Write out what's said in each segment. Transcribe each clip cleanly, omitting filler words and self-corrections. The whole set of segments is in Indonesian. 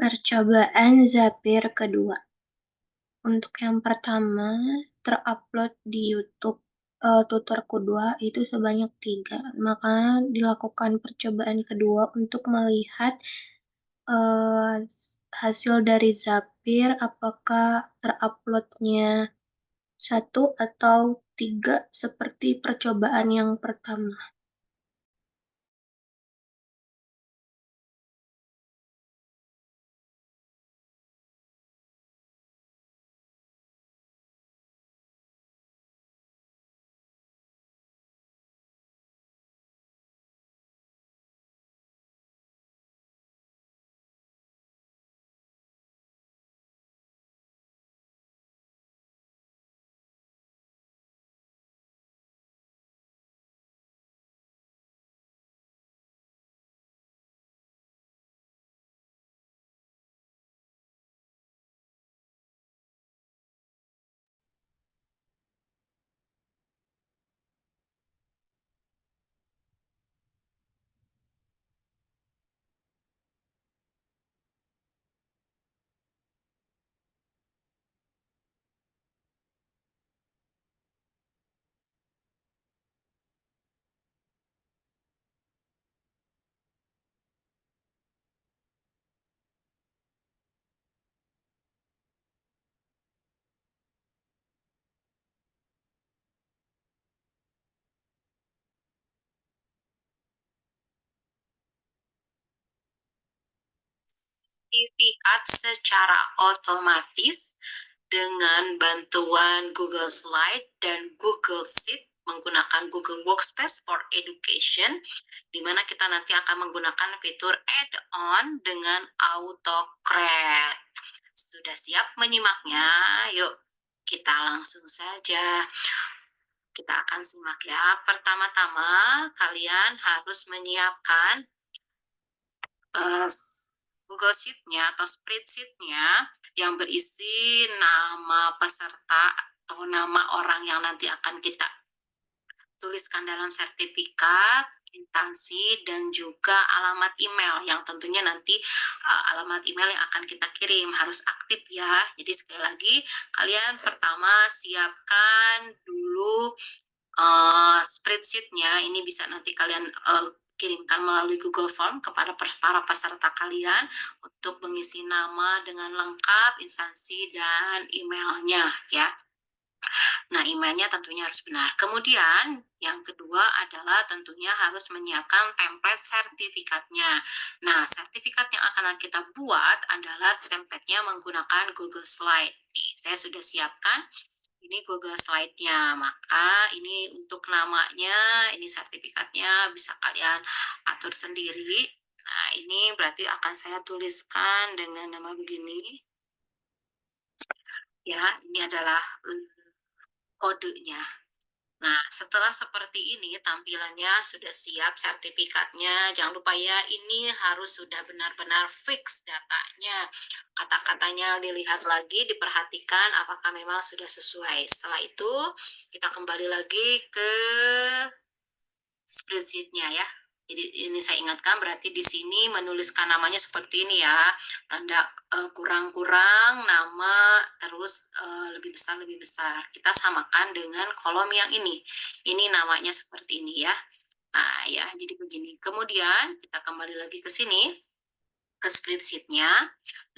Percobaan Zapier kedua. Untuk yang pertama, terupload di YouTube, tutor kedua itu sebanyak 3. Maka dilakukan percobaan kedua untuk melihat hasil dari Zapier apakah teruploadnya 1 atau 3 seperti percobaan yang pertama. Sertifikat secara otomatis dengan bantuan Google Slide dan Google Sheet menggunakan Google Workspace for Education, di mana kita nanti akan menggunakan fitur add-on dengan AutoCred. Sudah siap menyimaknya? Yuk, kita langsung saja. Kita akan simak ya. Pertama-tama, kalian harus menyiapkan Google Sheet-nya atau spreadsheet-nya yang berisi nama peserta atau nama orang yang nanti akan kita tuliskan dalam sertifikat, instansi, dan juga alamat email yang tentunya nanti alamat email yang akan kita kirim harus aktif ya. Jadi sekali lagi, kalian pertama siapkan dulu spreadsheet-nya. Ini bisa nanti kalian kirimkan melalui Google Form kepada para peserta kalian untuk mengisi nama dengan lengkap, instansi, dan emailnya ya. Nah, emailnya tentunya harus benar. Kemudian, yang kedua adalah tentunya harus menyiapkan template sertifikatnya. Nah, sertifikat yang akan kita buat adalah template-nya menggunakan Google Slide. Nih, saya sudah siapkan ini Google Slide-nya. Maka ini untuk namanya, ini sertifikatnya bisa kalian atur sendiri. Nah, ini berarti akan saya tuliskan dengan nama begini. Ya, ini adalah kodenya. Nah, setelah seperti ini tampilannya sudah siap sertifikatnya. Jangan lupa ya, ini harus sudah benar-benar fix datanya. Kata-katanya dilihat lagi, diperhatikan apakah memang sudah sesuai. Setelah itu, kita kembali lagi ke spreadsheet-nya ya. Jadi ini saya ingatkan berarti di sini menuliskan namanya seperti ini ya. Tanda kurang-kurang nama terus lebih besar. Kita samakan dengan kolom yang ini. Ini namanya seperti ini ya. Nah, ya jadi begini. Kemudian kita kembali lagi ke sini ke spreadsheet-nya.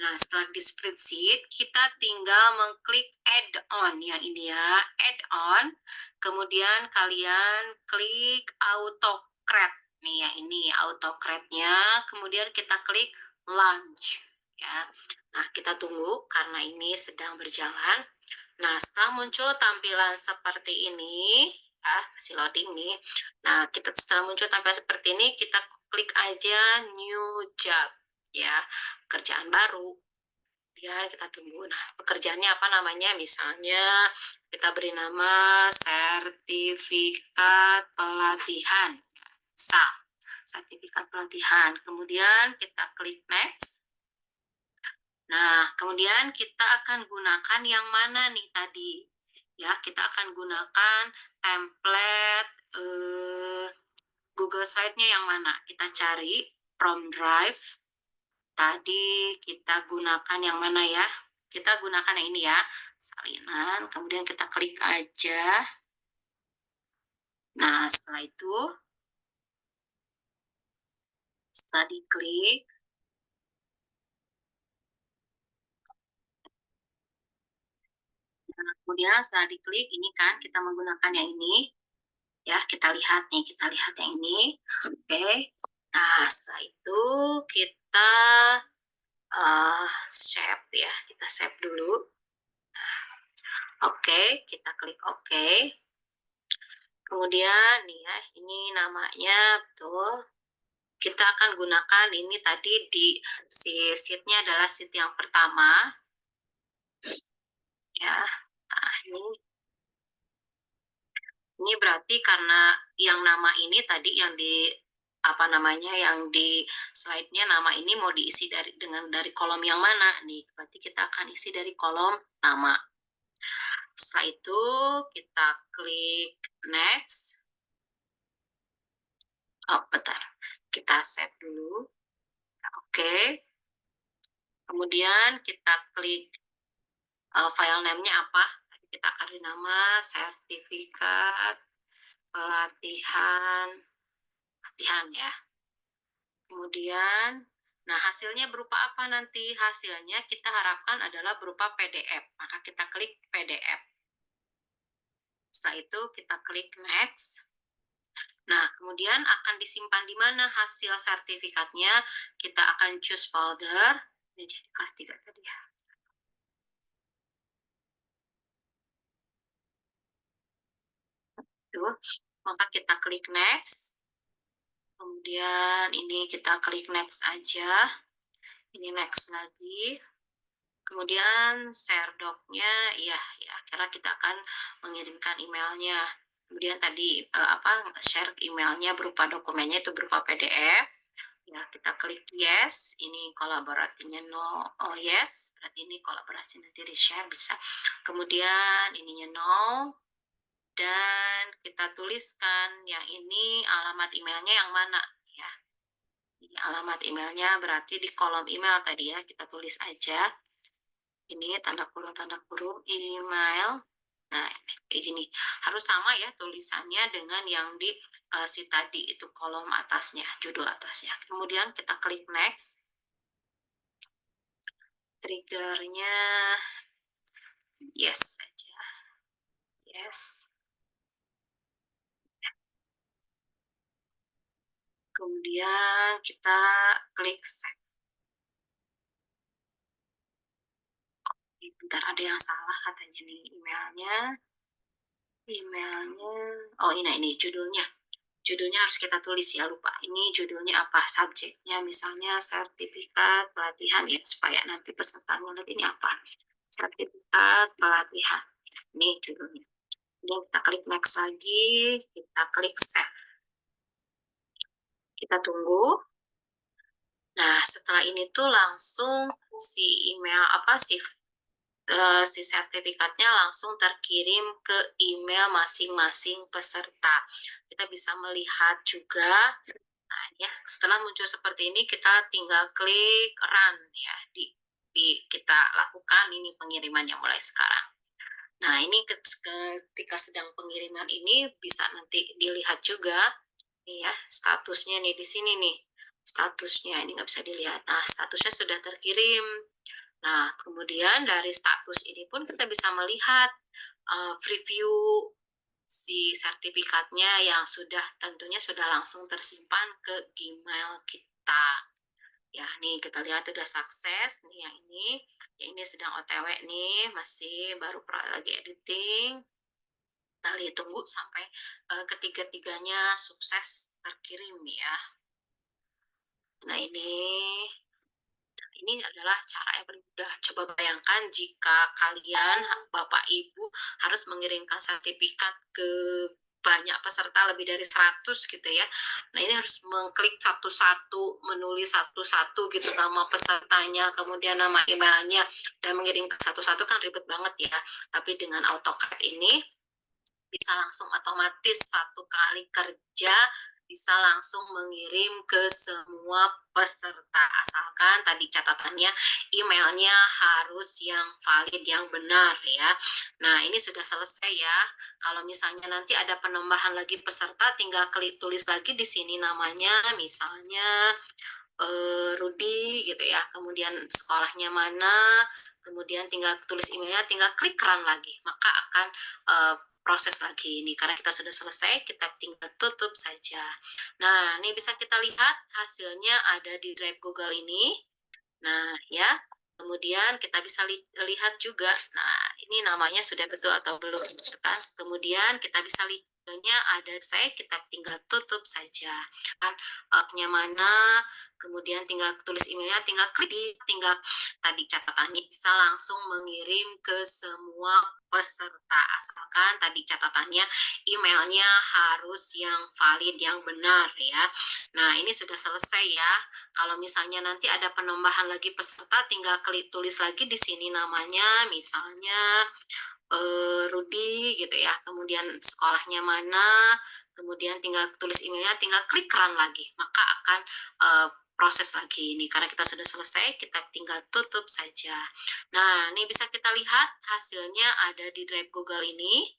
Nah, setelah di spreadsheet, kita tinggal mengklik add-on yang ini ya, add-on. Kemudian kalian klik AutoCred. Nih yang ini AutoCred-nya. Kemudian kita klik launch ya. Nah, kita tunggu karena ini sedang berjalan. Nah, setelah muncul tampilan seperti ini, ya, masih loading nih. Nah, setelah muncul tampilan seperti ini, kita klik aja new job ya, pekerjaan baru. Ya, kita tunggu. Nah, pekerjaannya apa namanya? Misalnya kita beri nama sertifikat pelatihan. Sertifikat pelatihan. Kemudian kita klik next. Nah, kemudian kita akan gunakan yang mana nih tadi? Ya, kita akan gunakan template Google Slide-nya yang mana? Kita cari from Drive. Tadi kita gunakan yang mana ya? Kita gunakan yang ini ya, salinan, kemudian kita klik aja. Nah, setelah diklik, nah, kemudian setelah diklik ini kan kita menggunakan yang ini, ya kita lihat nih, kita lihat yang ini. Oke. Nah, setelah itu kita save ya, kita save dulu. Oke, kita klik oke. Kemudian nih ya, ini namanya betul. Kita akan gunakan ini tadi di sheet-nya adalah sheet yang pertama. Ya, nah ini berarti karena yang nama ini tadi yang di apa namanya yang di slide-nya nama ini mau diisi dari kolom yang mana nih? Berarti kita akan isi dari kolom nama. Setelah itu kita klik next. Oh, bentar. Kita save dulu. Oke. Kemudian kita klik file name-nya apa. Tadi kita kasih nama sertifikat pelatihan ya. Kemudian, nah hasilnya berupa apa nanti? Hasilnya kita harapkan adalah berupa PDF. Maka kita klik PDF. Setelah itu kita klik next. Nah, kemudian akan disimpan di mana hasil sertifikatnya? Kita akan choose folder. Ini jadi kelas 3 tadi ya. Tuh, maka kita klik next. Kemudian ini kita klik next aja. Ini next lagi. Kemudian share doc-nya, ya akhirnya kita akan mengirimkan emailnya. Kemudian tadi share emailnya berupa dokumennya itu berupa PDF. Ya, kita klik yes, ini kolaborasinya no, oh yes, berarti ini kolaborasi nanti di-share bisa. Kemudian ininya no, dan kita tuliskan yang ini alamat emailnya yang mana ya. Ini alamat emailnya berarti di kolom email tadi ya, kita tulis aja. Ini tanda kurung email. Nah, kayak gini. Harus sama ya tulisannya dengan yang di si tadi itu kolom atasnya, judul atasnya. Kemudian kita klik next. Triggernya yes saja. Yes. Kemudian kita klik save. Bentar, ada yang salah katanya nih emailnya. Oh ini judulnya. Judulnya harus kita tulis ya, lupa. Ini judulnya apa? Subjeknya misalnya sertifikat pelatihan ya, supaya nanti pesertanya lihat ini apa. Sertifikat pelatihan. Ini judulnya. Kemudian kita klik next lagi, kita klik save. Kita tunggu. Nah, setelah ini tuh langsung si email si sertifikatnya langsung terkirim ke email masing-masing peserta. Kita bisa melihat juga. Nah, ya, setelah muncul seperti ini kita tinggal klik run ya kita lakukan ini pengirimannya mulai sekarang. Nah, ini ketika sedang pengiriman ini bisa nanti dilihat juga nih ya, statusnya nih di sini nih. Statusnya ini nggak bisa dilihat. Nah, statusnya sudah terkirim. Nah, kemudian dari status ini pun kita bisa melihat preview si sertifikatnya yang tentunya sudah langsung tersimpan ke Gmail kita. Ya, nih kita lihat udah sukses. Nih yang ini, yang ini sedang OTW nih, masih baru lagi editing. Kita lihat tunggu sampai ketiga-tiganya sukses terkirim ya. Nah, ini adalah cara yang paling mudah. Coba bayangkan jika kalian, Bapak Ibu, harus mengirimkan sertifikat ke banyak peserta lebih dari 100 gitu ya. Nah, ini harus mengklik satu-satu, menulis satu-satu gitu nama pesertanya, kemudian nama emailnya, dan mengirimkan satu-satu kan ribet banget ya. Tapi dengan AutoCAD ini bisa langsung otomatis satu kali kerja bisa langsung mengirim ke semua peserta. Asalkan tadi catatannya emailnya harus yang valid, yang benar ya. Nah, ini sudah selesai ya. Kalau misalnya nanti ada penambahan lagi peserta, tinggal klik tulis lagi di sini namanya, misalnya Rudi gitu ya, kemudian sekolahnya mana, kemudian tinggal tulis emailnya, tinggal klik run lagi, maka akan proses lagi ini. Karena kita sudah selesai, kita tinggal tutup saja. Nah, ini bisa kita lihat hasilnya ada di Drive Google ini. Nah, ya. Kemudian kita bisa lihat juga, nah ini namanya sudah betul atau belum, gitu kan. Kemudian kita bisa lihatnya ada saya, kita tinggal tutup saja. Kan, mana, kemudian tinggal tulis emailnya, tinggal klik di, tinggal tadi catatannya bisa langsung mengirim ke semua peserta. Asalkan tadi catatannya emailnya harus yang valid, yang benar ya. Nah, ini sudah selesai ya. Kalau misalnya nanti ada penambahan lagi peserta, tinggal klik tulis lagi di sini namanya, misalnya Rudi gitu ya. Kemudian sekolahnya mana, kemudian tinggal tulis emailnya, tinggal klik run lagi, maka akan proses lagi ini. Karena kita sudah selesai, kita tinggal tutup saja. Nah, ini bisa kita lihat hasilnya ada di Drive Google ini.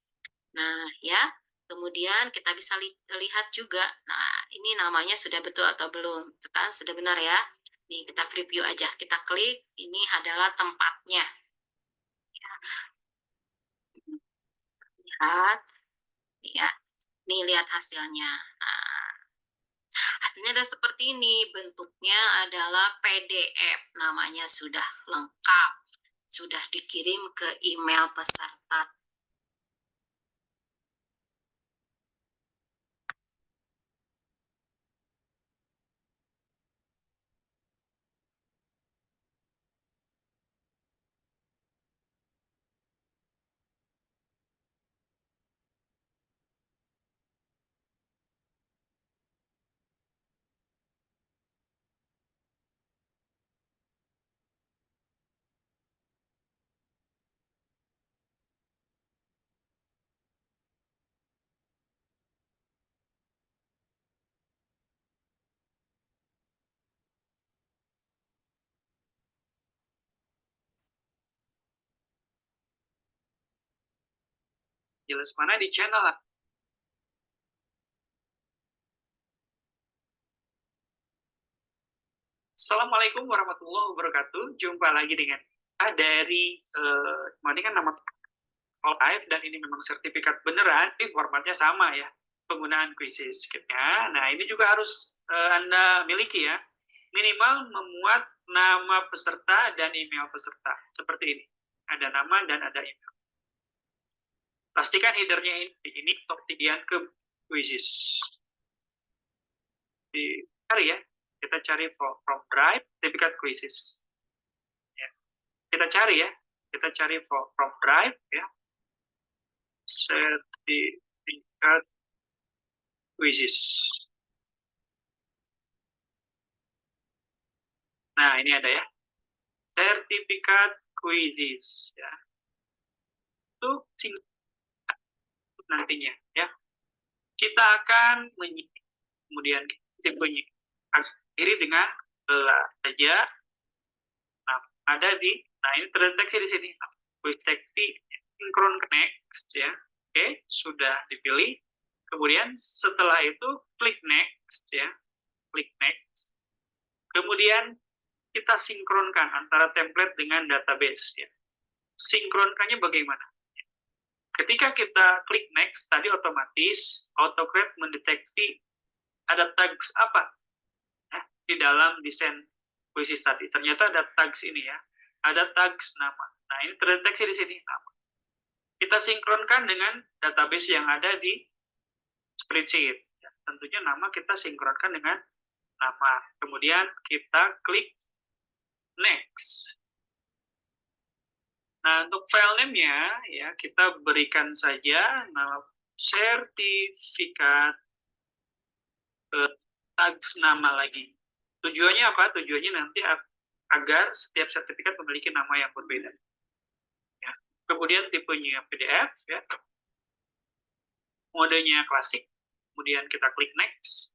Nah, ya. Kemudian kita bisa lihat juga, nah ini namanya sudah betul atau belum, itu kan sudah benar ya. Nih kita preview aja, kita klik, ini adalah tempatnya. Lihat, ya, nih lihat hasilnya. Nah, hasilnya ada seperti ini, bentuknya adalah PDF, namanya sudah lengkap, sudah dikirim ke email peserta. Jelas mana di channel. Assalamualaikum warahmatullahi wabarakatuh. Jumpa lagi dengan dari ini kan nama live dan ini memang sertifikat beneran. Ini formatnya sama ya, penggunaan quizzes. Nah ini juga harus Anda miliki ya. Minimal memuat nama peserta dan email peserta seperti ini. Ada nama dan ada email. Pastikan headernya ini kemudian ke quizzes. Cari ya, kita cari from Drive sertifikat quizzes. Ya. Kita cari ya, kita cari from Drive ya, sertifikat quizzes. Nah ini ada ya, sertifikat quizzes ya. Itu nantinya ya. Kita akan kemudian akhiri dengan saja. Nah, ada di, nah ini terdeteksi di sini. Quick text synchron next ya. Oke, sudah dipilih. Kemudian setelah itu klik next ya. Klik next. Kemudian kita sinkronkan antara template dengan database ya. Sinkronkannya bagaimana? Ketika kita klik next, tadi otomatis AutoCAD mendeteksi ada tags apa ya, di dalam desain quizzes tadi. Ternyata ada tags ini ya, ada tags nama. Nah ini terdeteksi di sini nama. Kita sinkronkan dengan database yang ada di spreadsheet. Ya, tentunya nama kita sinkronkan dengan nama. Kemudian kita klik next. Nah, untuk file name-nya, ya, kita berikan saja nama sertifikat tags nama lagi. Tujuannya apa? Tujuannya nanti agar setiap sertifikat memiliki nama yang berbeda. Ya. Kemudian tipenya PDF, ya. Modenya klasik. Kemudian kita klik next.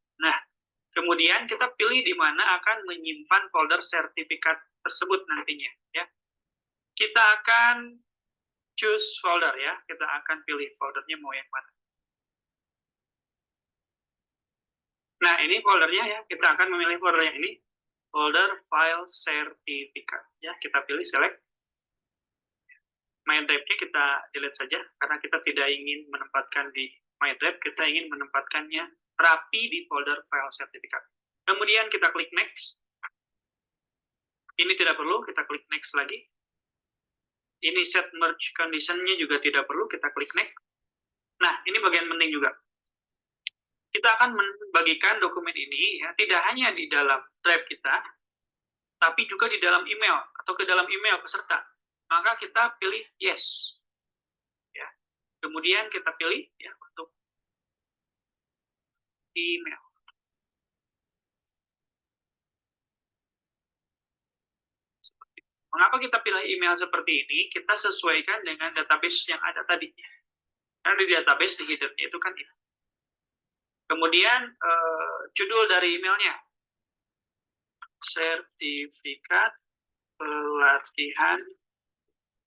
Kemudian kita pilih di mana akan menyimpan folder sertifikat tersebut nantinya, ya. Kita akan choose folder, ya. Kita akan pilih foldernya mau yang mana. Nah, ini foldernya, ya. Kita akan memilih folder yang ini, folder file sertifikat, ya. Kita pilih select. My Drive-nya kita delete saja karena kita tidak ingin menempatkan di My Drive, kita ingin menempatkannya rapi di folder file sertifikat. Kemudian kita klik next. Ini tidak perlu, kita klik next lagi. Ini set merge condition-nya juga tidak perlu, kita klik next. Nah, ini bagian penting juga. Kita akan membagikan dokumen ini, ya, tidak hanya di dalam drive kita, tapi juga di dalam email atau ke dalam email peserta. Maka kita pilih yes. Ya. Kemudian kita pilih, ya, untuk email. Mengapa kita pilih email seperti ini? Kita sesuaikan dengan database yang ada tadi. Karena di database, di header-nya itu kan ini. Kemudian judul dari emailnya. Sertifikat pelatihan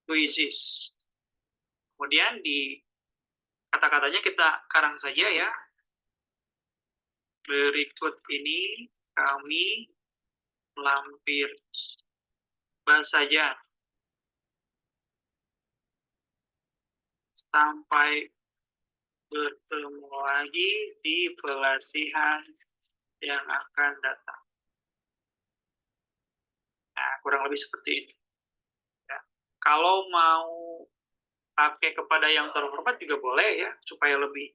quizzes. Kemudian di kata-katanya kita karang saja, ya. Berikut ini kami lampir saja sampai bertemu lagi di pelatihan yang akan datang. Nah, kurang lebih seperti ini. Ya. Kalau mau pakai kepada yang terhormat juga boleh, ya, supaya lebih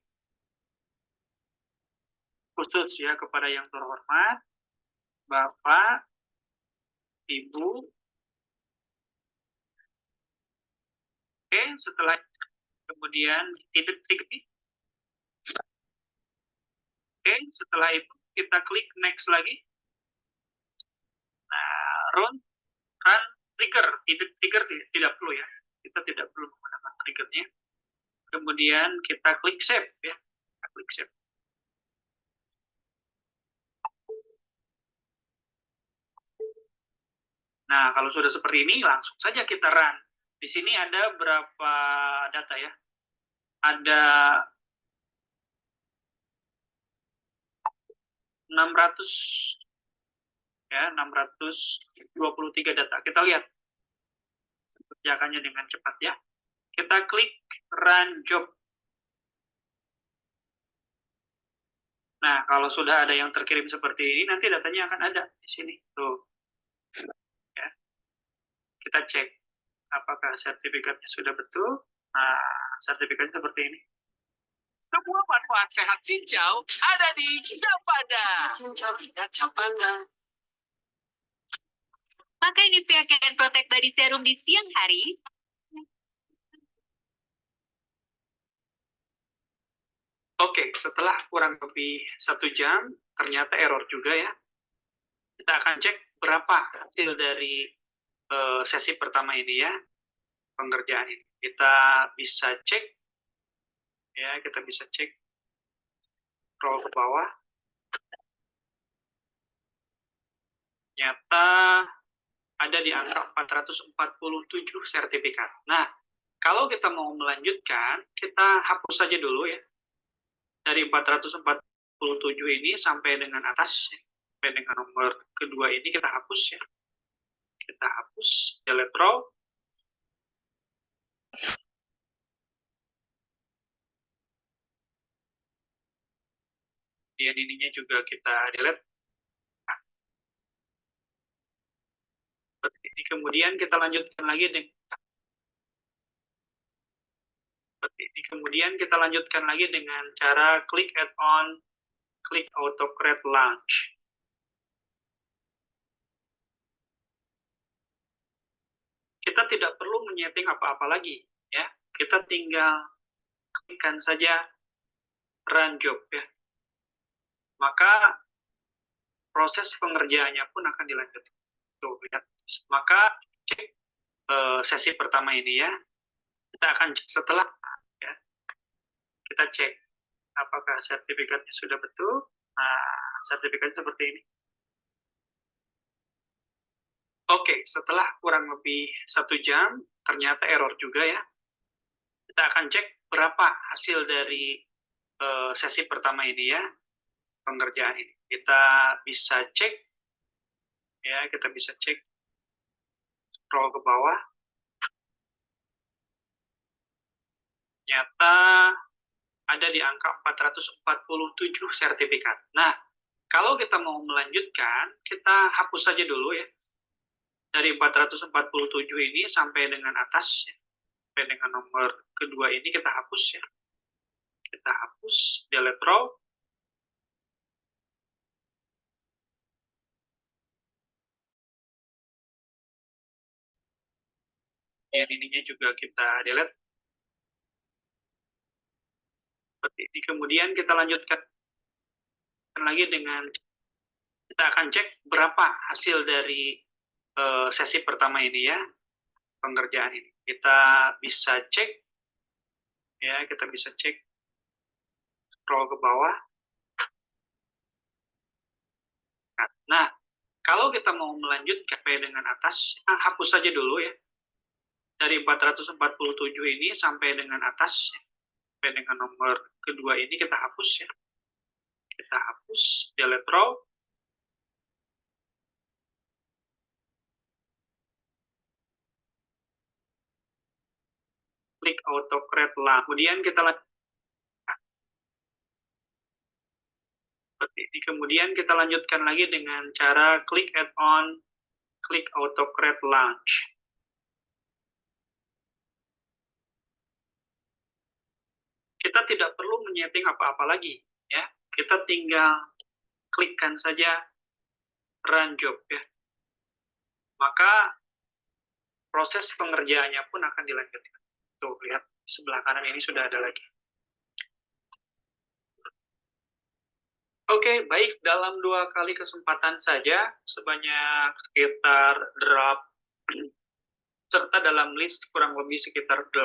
khusus, ya, kepada yang terhormat, Bapak, Ibu. Oke, setelah kemudian titik. Oke, setelah itu kita klik next lagi. Nah, run trigger, trigger tidak perlu, ya. Kita tidak perlu menggunakan triggernya. Kemudian kita klik save, ya. Kita klik save. Nah, kalau sudah seperti ini, langsung saja kita run. Di sini ada berapa data, ya? Ada 600, ya, 623 data. Kita lihat kerjakannya dengan cepat, ya. Kita klik run job. Nah, kalau sudah ada yang terkirim seperti ini, nanti datanya akan ada di sini. Tuh. Ya. Kita cek apakah sertifikatnya sudah betul. Nah, sertifikatnya seperti ini. Semua manfaat sehat cincau ada di Capada. Cincau tidak Capada. Pakai Nivea Can Protect Body Serum di siang hari. Oke, setelah kurang lebih 1 jam, ternyata error juga, ya. Kita akan cek berapa hasil dari sesi pertama ini, ya, pengerjaan ini. Kita bisa cek, ya, kita bisa cek scroll ke bawah. Ternyata ada di angka 447 sertifikat. Nah, kalau kita mau melanjutkan, kita hapus saja dulu, ya. Dari 447 ini sampai dengan atas, sampai dengan nomor kedua ini kita hapus, ya. Kita hapus, delete row. Kemudian ininya juga kita delete. Nah. Seperti ini. Kemudian kita lanjutkan lagi dengan seperti ini. Kemudian kita lanjutkan lagi dengan cara klik add-on, klik auto create launch. Kita tidak perlu menyeting apa-apa lagi, ya. Kita tinggal klikkan saja run job, ya. Maka proses pengerjaannya pun akan dilanjutkan. Tuh, lihat. Maka cek sesi pertama ini, ya. Kita akan cek setelah, ya. Kita cek apakah sertifikatnya sudah betul. Nah, sertifikat seperti ini. Oke, setelah kurang lebih 1 jam, ternyata error juga ya. Kita akan cek berapa hasil dari sesi pertama ini ya, pengerjaan ini. Kita bisa cek, ya, kita bisa cek, scroll ke bawah. Ternyata ada di angka 447 sertifikat. Nah, kalau kita mau melanjutkan, kita hapus saja dulu ya. Dari 447 ini sampai dengan atas, ya. Sampai dengan nomor kedua ini kita hapus ya. Kita hapus, delete row. Yang ininya juga kita delete. Seperti ini. Kemudian kita lanjutkan lagi dengan, kita akan cek berapa hasil dari sesi pertama ini ya, pengerjaan ini. Kita bisa cek, ya, kita bisa cek, scroll ke bawah. Nah, kalau kita mau melanjutkan dengan atas, hapus saja dulu ya. Dari 447 ini sampai dengan atas, sampai dengan nomor kedua ini kita hapus ya. Kita hapus, delete row. Klik auto create lang. Kemudian kita seperti ini. Kemudian kita lanjutkan lagi dengan cara klik add-on, klik auto create launch. Kita tidak perlu menyeting apa-apa lagi ya. Kita tinggal klikkan saja run job ya. Maka proses pengerjaannya pun akan dilanjutkan. Tuh, lihat sebelah kanan ini sudah ada lagi. Oke, baik, dalam 2 kali kesempatan saja, sebanyak sekitar 8, serta dalam list kurang lebih sekitar 8